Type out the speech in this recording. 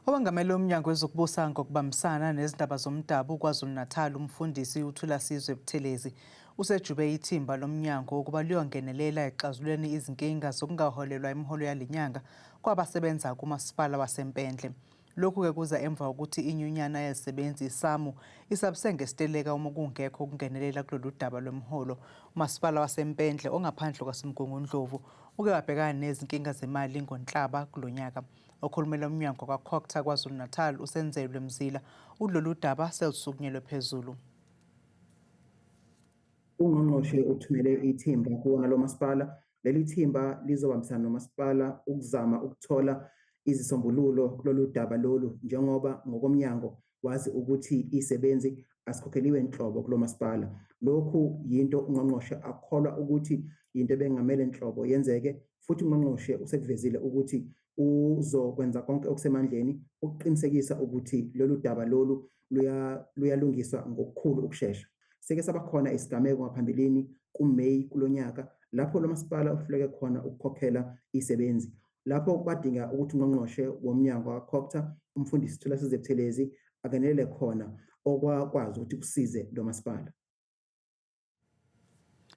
Owengamele uMnyango wezokubusa ngokubambisana nezindaba zomdabu KwaZulu-Natal umfundisi uThulasizwe Buthelezi usejube ithimba lomnyango ukuba liyongenelela exazululeni izinkinga zokungaholelwa imiholo yalenyanga kwabasebenza kumasipala waseMpendle. Lokhu-ke kuza emva kokuthi inyunyana yezisebenzi SAMU isabise ngesiteleka uma kungekho ukungenelela kulolu daba lwemiholo. Umasipala waseMpendle ongaphandle kwaseMgungundlovu uke wabhekana nezinkinga zemali ngoNhlaba kulo nyaka. Okhulumela umnyango kwaCOGTA KwaZulu-Natal uSenzelwe Mzila lolu daba selusukunyelwe phezulu. Ungqongqoshe uthumele ithimba kuwona lo masipala. Leli thimba lizobambisana nomasipala ukuzama ukuthola izisombululo kulolu daba lolu, njengoba ngokomnyango wazi ukuthi isebenzi asikhokheliwe enhlobo kulo masipala. Lokhu yinto ungqongqoshe akholwa ukuthi into ebengamele enhlobo yenzeke, futhi ungqongqoshe usekuvezile ukuthi uzokwenza konke okusemandleni ukuqinisekisa ukuthi lolu daba lolu luyalungiswa ngokukhulu ukushesha. Seke sabakhona isigameko ngaphambilini kuMeyi kulo nyaka lapho lo masipala uhluleke khona ukukhokhela isebenzi. Lapho kwadinga ukuthi ungqongqoshe womnyango kwaCOGTA umfundisi Thulasizwe Buthelezi akanelele khona okwakwazi ukuthi kusize lo masipala.